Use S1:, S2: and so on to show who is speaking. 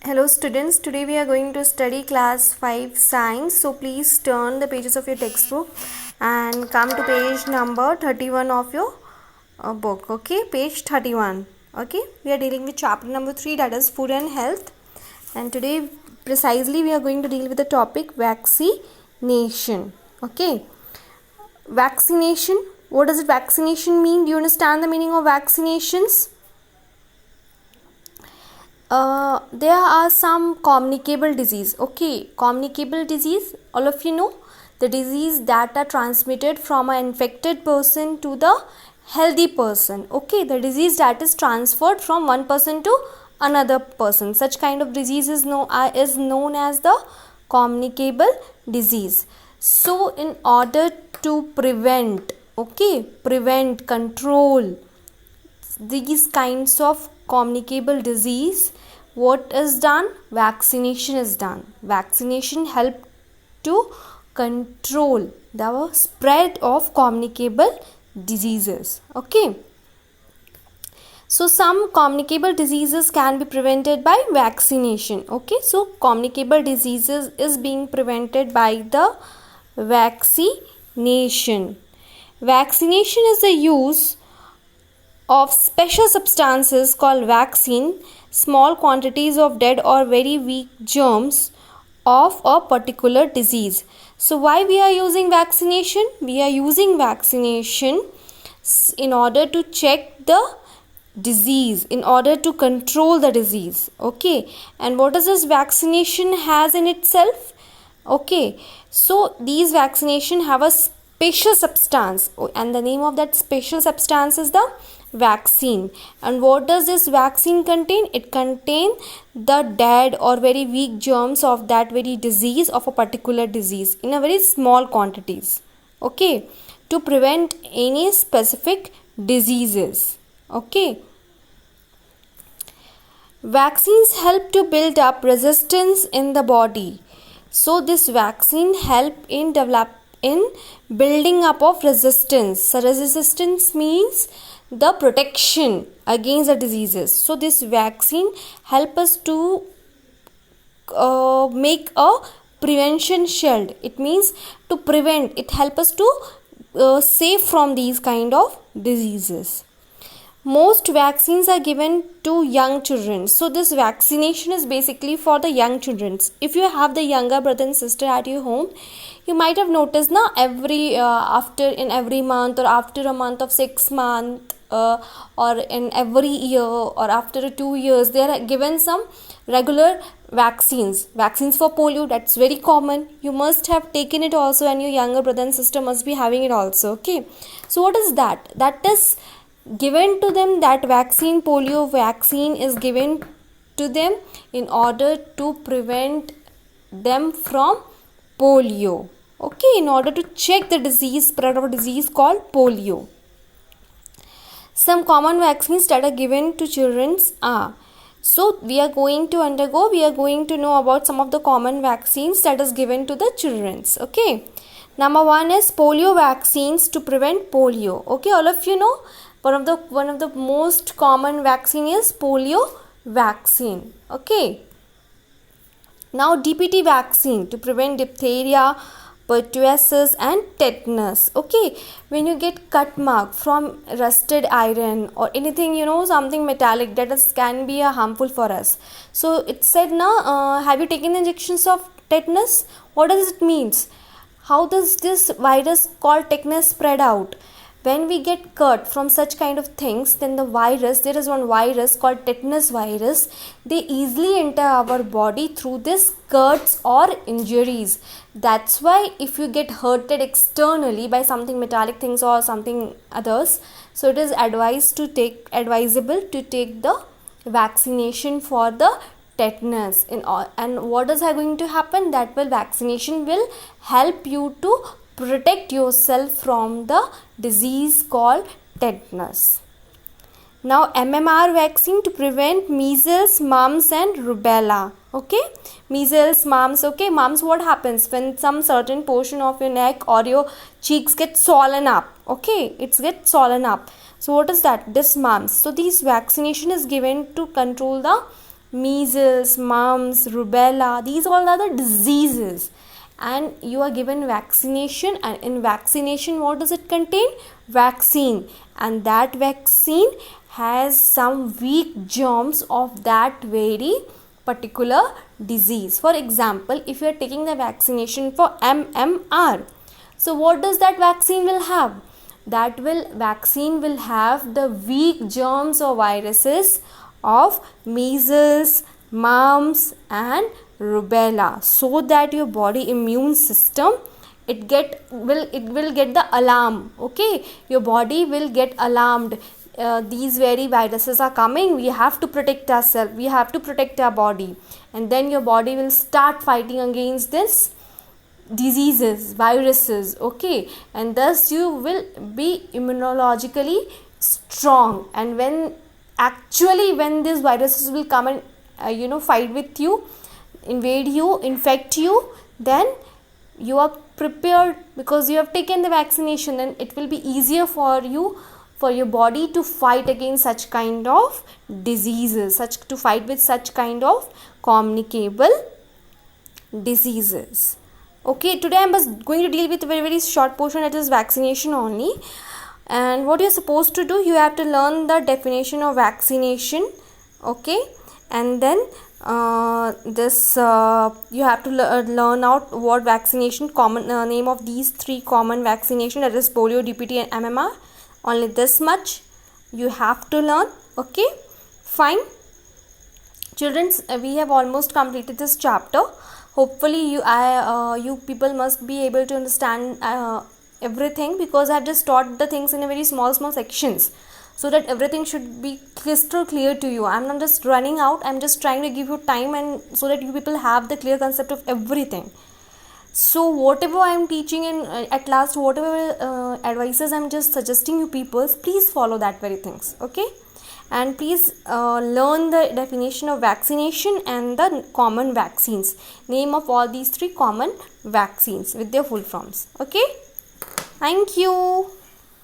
S1: Hello students, today we are going to study class 5 science. So please turn the pages of your textbook and come to page number 31 of your book. Okay, page 31. Okay, we are dealing with chapter number 3, that is food and health. And today precisely we are going to deal with the topic vaccination. Okay, vaccination. What does vaccination mean? Do you understand the meaning of vaccinations? There are some communicable disease. Okay, communicable disease, all of you know, the disease that are transmitted from an infected person to the healthy person. Okay, the disease that is transferred from one person to another person. Such kind of disease is known as the communicable disease. So in order to prevent, control these kinds of communicable disease, what is done? Vaccination is done. Vaccination help to control the spread of communicable diseases. Okay, so some communicable diseases can be prevented by vaccination. Okay, so communicable diseases is being prevented by the vaccination. Vaccination is the use of special substances called vaccine, small quantities of dead or very weak germs of a particular disease. So why we are using vaccination? We are using vaccination in order to check the disease, in order to control the disease. Okay, and what does this vaccination has in itself? Okay, so these vaccination have a special substance, and the name of that special substance is the vaccine. And what does this vaccine contain? It contains the dead or very weak germs of that very disease, of a particular disease, in a very small quantities. Okay, to prevent any specific diseases. Okay, vaccines help to build up resistance in the body. So this vaccine help in building up of resistance. So resistance means the protection against the diseases. So this vaccine help us to make a prevention shield. It means to prevent. It help us to save from these kind of diseases. Most vaccines are given to young children. So this vaccination is basically for the young children. If you have the younger brother and sister at your home, you might have noticed now every every month, or after a month of 6 months, or in every year, or after 2 years, they are given some regular vaccines for polio. That's very common. You must have taken it also, and your younger brother and sister must be having it also. Okay, so what is that? That is given to them. That vaccine, polio vaccine, is given to them in order to prevent them from polio. Okay, in order to check the disease, spread of a disease called polio. Some common vaccines that are given to children are, so we are going to know about some of the common vaccines that is given to the children. Okay, number 1 is polio vaccines to prevent polio. Okay, all of you know, one of the most common vaccine is polio vaccine. Okay, now DPT vaccine to prevent diphtheria, pertussis and tetanus. Okay, when you get cut mark from rusted iron or anything, something metallic that can be harmful for us. So it said now, have you taken the injections of tetanus? What does it means? How does this virus called tetanus spread out? When we get cut from such kind of things, then the virus, there is one virus called tetanus virus, they easily enter our body through this cuts or injuries. That's why if you get hurted externally by something metallic things or something others, so it is advisable to take the vaccination for the tetanus. And what is going to happen? That vaccination will help you to protect yourself from the disease called tetanus. Now MMR vaccine to prevent measles, mumps and rubella. Okay, measles, mumps. Okay, mumps, what happens when some certain portion of your neck or your cheeks get swollen up? Okay, it gets swollen up. So what is that? This mumps. So this vaccination is given to control the measles, mumps, rubella, these all are the diseases, and you are given vaccination, and in vaccination what does it contain? Vaccine, and that vaccine has some weak germs of that very particular disease. For example, if you are taking the vaccination for MMR, so what does that vaccine will have? Vaccine will have the weak germs or viruses of measles, mumps and rubella, so that your body immune system will get the alarm. Okay, your body will get alarmed. These very viruses are coming, we have to protect ourselves, we have to protect our body, and then your body will start fighting against this diseases, viruses. Okay, and thus you will be immunologically strong, and when these viruses will come and fight with you, invade you, infect you, then you are prepared because you have taken the vaccination, and it will be easier for your body to fight against such kind of diseases, to fight with such kind of communicable diseases. Okay, today I am going to deal with a very, very short portion, that is vaccination only. And what you're supposed to do, you have to learn the definition of vaccination. Okay, and then you have to learn out what vaccination, common name of these three common vaccination, that is polio, DPT and MMR. Only this much you have to learn. Okay, fine. Children, we have almost completed this chapter. Hopefully you people must be able to understand everything, because I have just taught the things in a very small sections, so that everything should be crystal clear to you. I am not just running out, I am just trying to give you time, and so that you people have the clear concept of everything. So whatever I am teaching, and at last whatever advices I am just suggesting you people, please follow that very things. Okay, and please learn the definition of vaccination and the common vaccines, name of all these three common vaccines with their full forms. Okay, thank you.